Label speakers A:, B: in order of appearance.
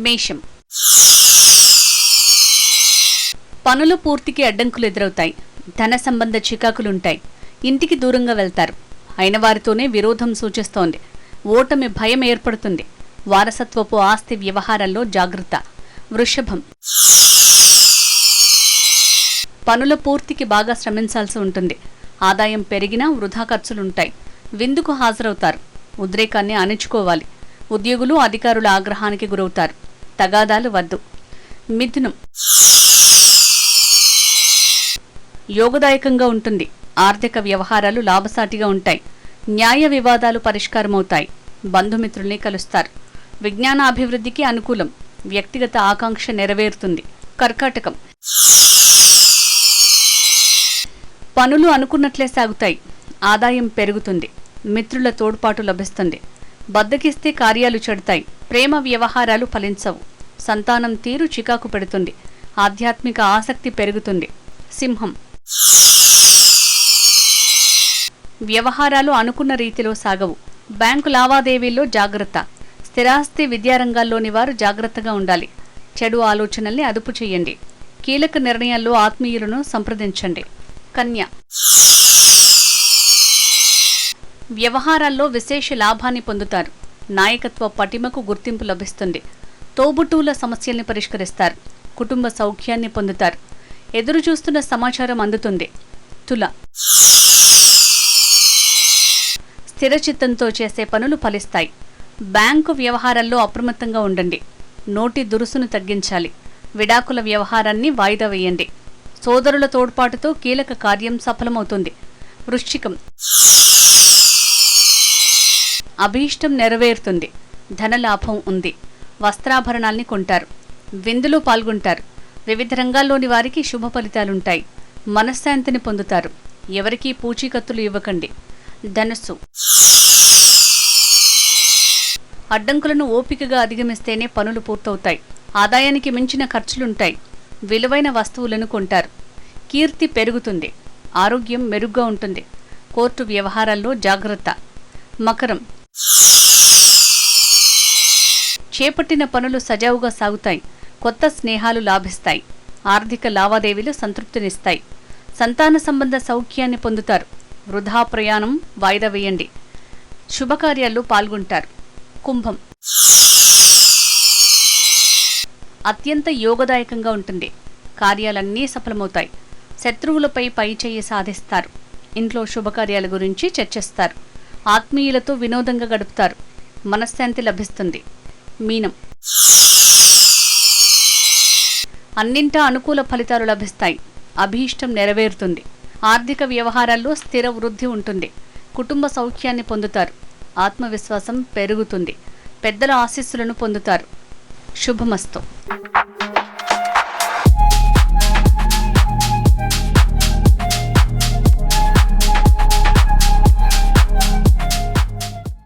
A: మేషం. పనులు పూర్తికి అడ్డంకులు ఎదురవుతాయి. ధన సంబంధ చికాకులుంటాయి. ఇంటికి దూరంగా వెళ్తారు. అయిన వారితోనే విరోధం సూచిస్తోంది. ఓటమి భయం ఏర్పడుతుంది. వారసత్వపు ఆస్తి వ్యవహారాల్లో జాగ్రత్త. వృషభం. పనుల పూర్తికి బాగా శ్రమించాల్సి ఉంటుంది. ఆదాయం పెరిగినా వృధా ఖర్చులుంటాయి. విందుకు హాజరవుతారు. ఉద్రేకాన్ని అణుచుకోవాలి. ఉద్యోగులు అధికారుల ఆగ్రహానికి గురవుతారు. తగాదాలు వద్దు. మిథునం. యోగదాయకంగా ఉంటుంది. ఆర్థిక వ్యవహారాలు లాభసాటిగా ఉంటాయి. న్యాయ వివాదాలు పరిష్కారమవుతాయి. బంధుమిత్రుల్ని కలుస్తారు. విజ్ఞానాభివృద్ధికి అనుకూలం. వ్యక్తిగత ఆకాంక్ష నెరవేరుతుంది. కర్కాటకం. పనులు అనుకున్నట్లే సాగుతాయి. ఆదాయం పెరుగుతుంది. మిత్రుల తోడ్పాటు లభిస్తుంది. బద్దకిస్తే కార్యాలు చెడతాయి. ప్రేమ వ్యవహారాలు ఫలించవు. సంతానం తీరు చికాకు పెడుతుంది. ఆధ్యాత్మిక ఆసక్తి పెరుగుతుంది. సింహం. వ్యవహారాలు అనుకున్న రీతిలో సాగవు. బ్యాంకు లావాదేవీల్లో జాగ్రత్త. స్థిరాస్తి విద్యారంగాల్లోని వారు జాగ్రత్తగా ఉండాలి. చెడు ఆలోచనల్ని అదుపు చేయండి. కీలక నిర్ణయాల్లో ఆత్మీయులను సంప్రదించండి. కన్య. వ్యవహారాల్లో విశేష లాభాన్ని పొందుతారు. నాయకత్వ పటిమకు గుర్తింపు లభిస్తుంది. తోబుట్టువుల సమస్యల్ని పరిష్కరిస్తారు. కుటుంబ సౌఖ్యాన్ని పొందుతారు. ఎదురుచూస్తున్న సమాచారం అందుతుంది. తుల. స్థిరచిత్తంతో చేసే పనులు ఫలిస్తాయి. బ్యాంకు వ్యవహారాల్లో అప్రమత్తంగా ఉండండి. నోటి దురుసును తగ్గించాలి. విడాకుల వ్యవహారాన్ని వాయిదా వేయండి. సోదరుల తోడ్పాటుతో కీలక కార్యం సఫలమవుతుంది. వృశ్చికం. అభీష్టం నెరవేరుతుంది. ధనలాభం ఉంది. వస్త్రాభరణాల్ని కొంటారు. విందులో పాల్గొంటారు. వివిధ రంగాల్లోని వారికి శుభ ఫలితాలుంటాయి. మనశ్శాంతిని పొందుతారు. ఎవరికీ పూచీకత్తులు ఇవ్వకండి. ధనుస్సు. అడ్డంకులను ఓపికగా అధిగమిస్తేనే పనులు పూర్తవుతాయి. ఆదాయానికి మించిన ఖర్చులుంటాయి. విలువైన వస్తువులను కొంటారు. కీర్తి పెరుగుతుంది. ఆరోగ్యం మెరుగ్గా ఉంటుంది. కోర్టు వ్యవహారాల్లో జాగ్రత్త. మకరం. చేపట్టిన పనులు సజావుగా సాగుతాయి. కొత్త స్నేహాలు లాభిస్తాయి. ఆర్థిక లావాదేవీలు సంతృప్తినిస్తాయి. సంతాన సంబంధ సౌఖ్యాన్ని పొందుతారు. వృధా ప్రయాణం వాయిదా వేయండి. శుభకార్యాల్లో పాల్గొంటారు. కుంభం. అత్యంత యోగదాయకంగా ఉంటుంది. కార్యాలన్నీ సఫలమవుతాయి. శత్రువులపై పైచేయి సాధిస్తారు. ఇంట్లో శుభకార్యాల గురించి చర్చిస్తారు. ఆత్మీయులతో వినోదంగా గడుపుతారు. మనశ్శాంతి లభిస్తుంది. మీనం. అన్నింటా అనుకూల ఫలితాలు లభిస్తాయి. అభీష్టం నెరవేరుతుంది. ఆర్థిక వ్యవహారాల్లో స్థిర వృద్ధి ఉంటుంది. కుటుంబ సౌఖ్యాన్ని పొందుతారు. ఆత్మవిశ్వాసం పెరుగుతుంది. పెద్దల ఆశీస్సులను పొందుతారు. శుభమస్తు.